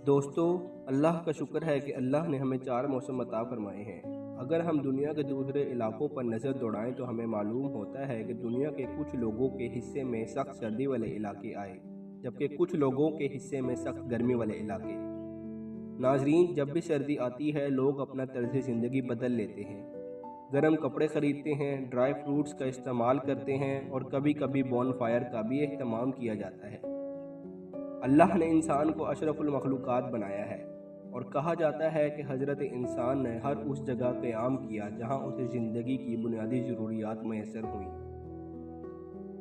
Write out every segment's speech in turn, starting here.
दोस्तों, अल्लाह का शुक्र है कि अल्लाह ने हमें 4 मौसम अता फरमाए हैं। अगर हम दुनिया के दूसरे इलाकों पर नज़र दौड़ाएं तो हमें मालूम होता है कि दुनिया के कुछ लोगों के हिस्से में सख्त सर्दी वाले इलाके आए, जबकि कुछ लोगों के हिस्से में सख्त गर्मी वाले इलाके। नाजरीन, जब भी सर्दी आती है लोग अपना तर्ज ज़िंदगी बदल लेते हैं। गर्म कपड़े ख़रीदते हैं, ड्राई फ्रूट्स का इस्तेमाल करते हैं और कभी कभी बॉनफायर का भी एहतमाम किया जाता है। अल्लाह ने इंसान को अशरफुल मखलूक़ात बनाया है और कहा जाता है कि हज़रत इंसान ने हर उस जगह क़याम किया जहाँ उसे ज़िंदगी की बुनियादी ज़रूरियात मैसर हुई।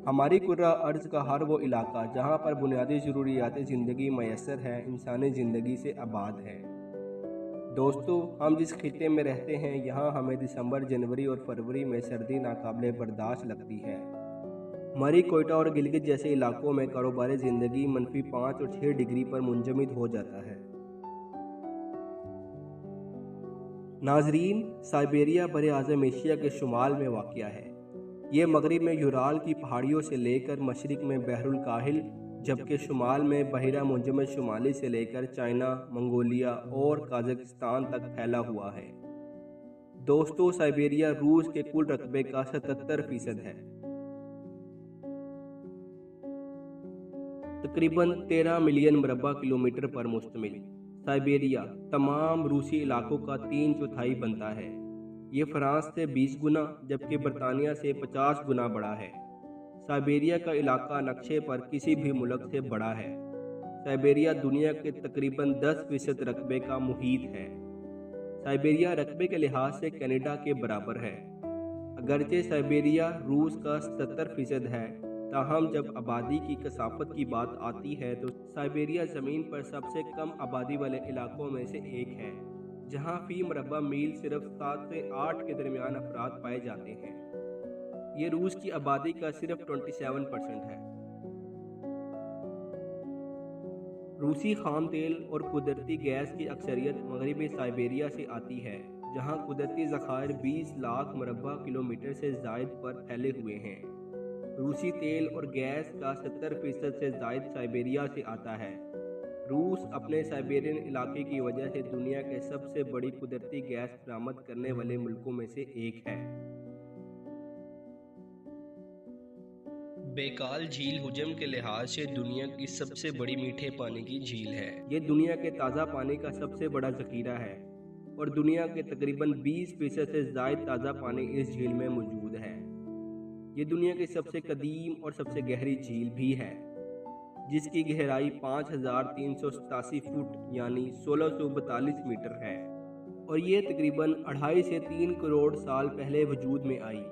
हमारी कुर्रा अर्ज़ का हर वो इलाका जहाँ पर बुनियादी ज़रूरियात ज़िंदगी मैसर है, इंसानी ज़िंदगी से आबाद है। दोस्तों, हम जिस खित्ते में रहते हैं यहाँ हमें दिसंबर, जनवरी और फरवरी में सर्दी नाकाबिले बर्दाश्त लगती है। मरी, कोयटा और गिलगित जैसे इलाकों में कारोबारी ज़िंदगी -5 और 6 डिग्री पर मुंजमद हो जाता है। नाजरीन, साइबेरिया बर-ए-आज़म एशिया के शुमाल में वाक़या है। ये मगरिब में यूराल की पहाड़ियों से लेकर मशरिक में बहरुल काहिल, जबकि शुमाल में बहिरा मुंजमद शुमाली से लेकर चाइना, मंगोलिया और कजाकिस्तान तक फैला हुआ है। दोस्तों, साइबेरिया रूस के कुल रकबे का 77% है। तकरीबन 13 मिलियन मुरब्बा किलोमीटर पर मुश्तमिल साइबेरिया तमाम रूसी इलाकों का 3/4 बनता है। ये फ्रांस से 20 गुना जबकि बरतानिया से 50 गुना बड़ा है। साइबेरिया का इलाका नक्शे पर किसी भी मुल्क से बड़ा है। साइबेरिया दुनिया के तकरीबन 10% रकबे का मुहीत है। साइबेरिया रकबे के लिहाज से कनाडा के बराबर है। अगरचे साइबेरिया रूस का 77% है, ताहम जब आबादी की कसाफत की बात आती है तो साइबेरिया ज़मीन पर सबसे कम आबादी वाले इलाकों में से एक है, जहां फी मुरब्बा मील सिर्फ 7 से 8 के दरमियान अफराद पाए जाते हैं। ये रूस की आबादी का सिर्फ 27% है। रूसी खाम तेल और कुदरती गैस की अक्सरियत मगरबी साइबेरिया से आती है, जहां कुदरती ज़खायर 20 लाख मुरब्बा किलोमीटर से ज़ायद पर फैले हुए हैं। रूसी तेल और गैस का 70% से ज़ायद साइबेरिया से आता है। रूस अपने साइबेरियन इलाके की वजह से दुनिया के सबसे बड़ी कुदरती गैस बरामद करने वाले मुल्कों में से एक है। बेकाल झील हुजम के लिहाज से दुनिया की सबसे बड़ी मीठे पानी की झील है। ये दुनिया के ताज़ा पानी का सबसे बड़ा ज़ख़ीरा है और दुनिया के तकरीबन 20% से ज़ायद ताज़ा पानी इस झील में मौजूद है। ये दुनिया की सबसे कदीम और सबसे गहरी झील भी है, जिसकी गहराई 5387 फुट यानी 1642 मीटर है और ये तकरीबन 2.5 से 3 करोड़ साल पहले वजूद में आई।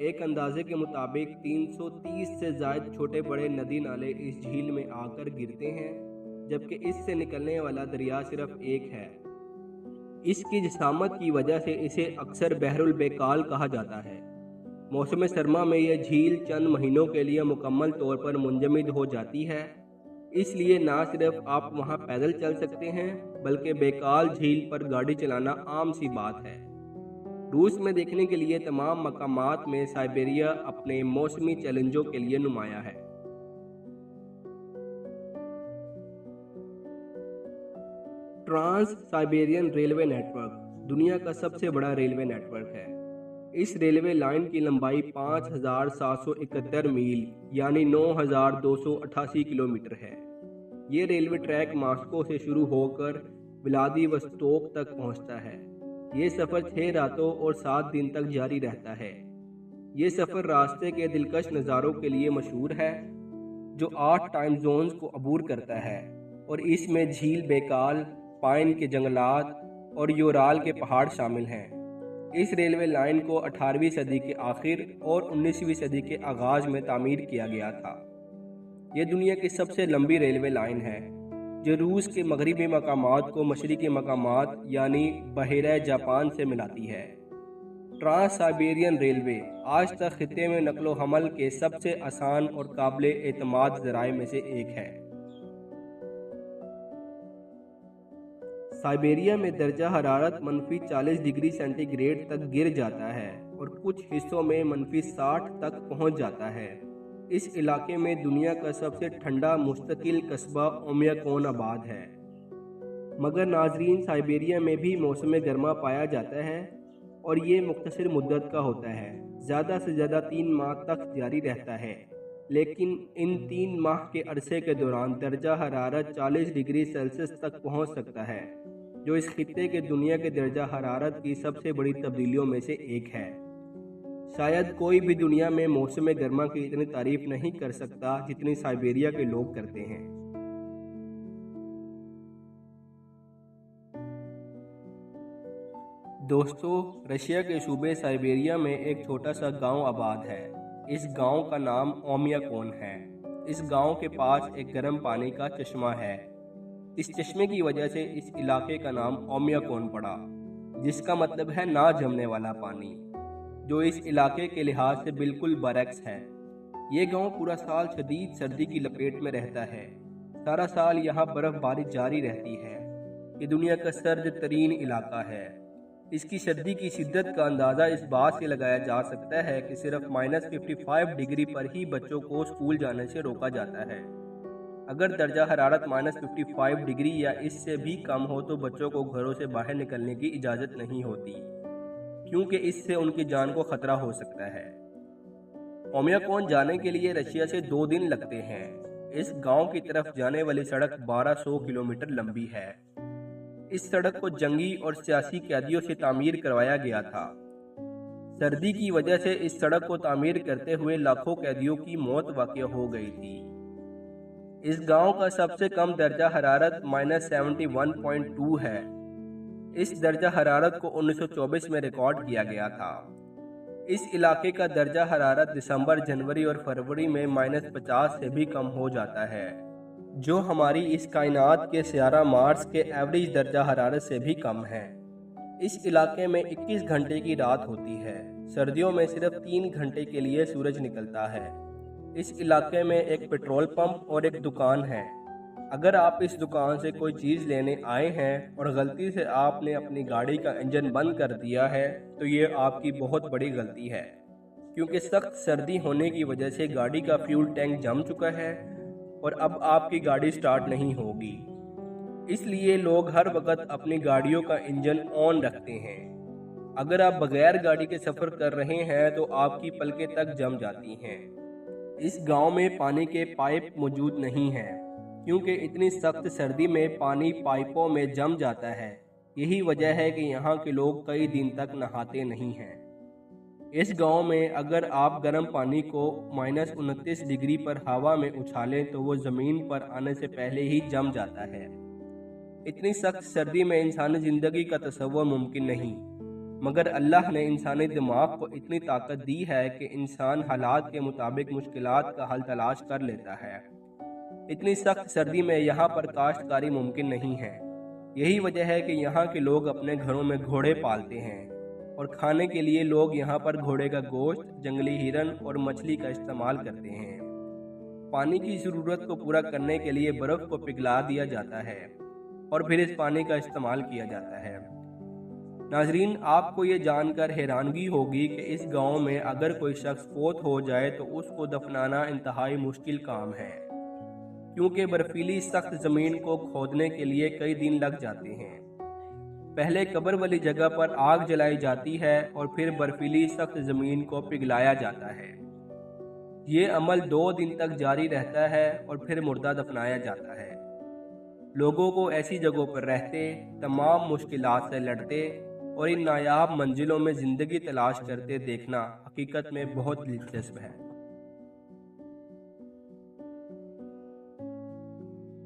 एक अंदाजे के मुताबिक 330 से ज़ायद छोटे बड़े नदी नाले इस झील में आकर गिरते हैं, जबकि इससे निकलने वाला दरिया सिर्फ एक है। इसकी जिसामत की वजह से इसे अक्सर बहरुल बेकाल कहा जाता है। मौसम सरमा में यह झील चंद महीनों के लिए मुकम्मल तौर पर मुंजमद हो जाती है, इसलिए ना सिर्फ आप वहां पैदल चल सकते हैं बल्कि बेकाल झील पर गाड़ी चलाना आम सी बात है। रूस में देखने के लिए तमाम मकामात में साइबेरिया अपने मौसमी चैलेंजों के लिए नुमाया है। ट्रांस साइबेरियन रेलवे नेटवर्क दुनिया का सबसे बड़ा रेलवे नेटवर्क है। इस रेलवे लाइन की लंबाई 5771 मील यानी 9288 किलोमीटर है। ये रेलवे ट्रैक मॉस्को से शुरू होकर व्लादिवोस्तोक तक पहुंचता है। ये सफ़र 6 रातों और 7 दिन तक जारी रहता है। ये सफ़र रास्ते के दिलकश नज़ारों के लिए मशहूर है, जो 8 टाइम जोन्स को अबूर करता है और इसमें झील बेकाल, पाइन के जंगलात और यूराल के पहाड़ शामिल हैं। इस रेलवे लाइन को 18वीं सदी के आखिर और 19वीं सदी के आगाज़ में तामीर किया गया था। यह दुनिया की सबसे लंबी रेलवे लाइन है, जो रूस के मगरबी मकामात को मशरिकी मकामात यानी बहरा जापान से मिलाती है। ट्रांस साइबेरियन रेलवे आज तक खित्ते में नकलो हमल के सबसे आसान और काबिल एतमाद ज़राए में से एक है। साइबेरिया में दर्जा हरारत -40 डिग्री सेंटीग्रेड तक गिर जाता है और कुछ हिस्सों में -60 तक पहुंच जाता है। इस इलाके में दुनिया का सबसे ठंडा मुस्तकिल कस्बा ओमियाकोन आबाद है। मगर नाजरीन, साइबेरिया में भी मौसम गर्मा पाया जाता है और ये मुख्तसर मुद्दत का होता है, ज़्यादा से ज़्यादा 3 माह तक जारी रहता है। लेकिन इन 3 माह के अरसे के दौरान दर्जा हरारत 40 डिग्री सेल्सियस तक पहुंच सकता है, जो इस खित्ते के दुनिया के दर्जा हरारत की सबसे बड़ी तब्दीलियों में से एक है। शायद कोई भी दुनिया में मौसम गर्मा की इतनी तारीफ नहीं कर सकता जितनी साइबेरिया के लोग करते हैं। दोस्तों, रशिया के सूबे साइबेरिया में एक छोटा सा गांव आबाद है। इस गांव का नाम ओमियाकोन है। इस गांव के पास एक गर्म पानी का चश्मा है। इस चश्मे की वजह से इस इलाके का नाम ओमियाकोन पड़ा, जिसका मतलब है ना जमने वाला पानी, जो इस इलाके के लिहाज से बिल्कुल बरक्स है। ये गांव पूरा साल शदीद सर्दी की लपेट में रहता है। सारा साल यहाँ बर्फबारी जारी रहती है। ये दुनिया का सर्द तरीन इलाका है। इसकी सर्दी की शिद्दत का अंदाज़ा इस बात से लगाया जा सकता है कि सिर्फ -55 डिग्री पर ही बच्चों को स्कूल जाने से रोका जाता है। अगर दर्जा हरारत -55 डिग्री या इससे भी कम हो तो बच्चों को घरों से बाहर निकलने की इजाज़त नहीं होती, क्योंकि इससे उनकी जान को खतरा हो सकता है। ओमियाकोन जाने के लिए रशिया से 2 दिन लगते हैं। इस गांव की तरफ जाने वाली सड़क 1200 किलोमीटर लंबी है। इस सड़क को जंगी और सियासी कैदियों से तामीर करवाया गया था। सर्दी की वजह से इस सड़क को तामीर करते हुए लाखों कैदियों की मौत वाक़या हो गई थी। इस गांव का सबसे कम दर्जा हरारत -71.2 है। इस दर्जा हरारत को 1924 में रिकॉर्ड किया गया था। इस इलाके का दर्जा हरारत दिसंबर, जनवरी और फरवरी में -50 से भी कम हो जाता है, जो हमारी इस कायनात के सियारा मार्स के एवरेज दर्जा हरारत से भी कम है। इस इलाके में 21 घंटे की रात होती है। सर्दियों में सिर्फ 3 घंटे के लिए सूरज निकलता है। इस इलाके में एक पेट्रोल पंप और एक दुकान है। अगर आप इस दुकान से कोई चीज़ लेने आए हैं और गलती से आपने अपनी गाड़ी का इंजन बंद कर दिया है तो ये आपकी बहुत बड़ी गलती है, क्योंकि सख्त सर्दी होने की वजह से गाड़ी का फ्यूल टैंक जम चुका है और अब आपकी गाड़ी स्टार्ट नहीं होगी। इसलिए लोग हर वक्त अपनी गाड़ियों का इंजन ऑन रखते हैं। अगर आप बगैर गाड़ी के सफ़र कर रहे हैं तो आपकी पलकें तक जम जाती हैं। इस गांव में पानी के पाइप मौजूद नहीं हैं, क्योंकि इतनी सख्त सर्दी में पानी पाइपों में जम जाता है। यही वजह है कि यहाँ के लोग कई दिन तक नहाते नहीं हैं। इस गांव में अगर आप गर्म पानी को -29 डिग्री पर हवा में उछालें तो वो ज़मीन पर आने से पहले ही जम जाता है। इतनी सख्त सर्दी में इंसानी ज़िंदगी का तसव्वुर मुमकिन नहीं, मगर अल्लाह ने इंसानी दिमाग को इतनी ताकत दी है कि इंसान हालात के मुताबिक मुश्किलात का हल तलाश कर लेता है। इतनी सख्त सर्दी में यहाँ पर काश्तकारी मुमकिन नहीं है। यही वजह है कि यहाँ के लोग अपने घरों में घोड़े पालते हैं और खाने के लिए लोग यहाँ पर घोड़े का गोश्त, जंगली हिरन और मछली का इस्तेमाल करते हैं। पानी की ज़रूरत को पूरा करने के लिए बर्फ़ को पिघला दिया जाता है और फिर इस पानी का इस्तेमाल किया जाता है। नाजरीन, आपको ये जानकर हैरानगी होगी कि इस गांव में अगर कोई शख्स फौत हो जाए तो उसको दफनाना इंतहाई मुश्किल काम है, क्योंकि बर्फीली सख्त ज़मीन को खोदने के लिए कई दिन लग जाते हैं। पहले कब्र वाली जगह पर आग जलाई जाती है और फिर बर्फीली सख्त ज़मीन को पिघलाया जाता है। ये अमल 2 दिन तक जारी रहता है और फिर मुर्दा दफनाया जाता है। लोगों को ऐसी जगहों पर रहते, तमाम मुश्किलात से लड़ते और इन नायाब मंजिलों में ज़िंदगी तलाश करते देखना हकीकत में बहुत दिलचस्प है।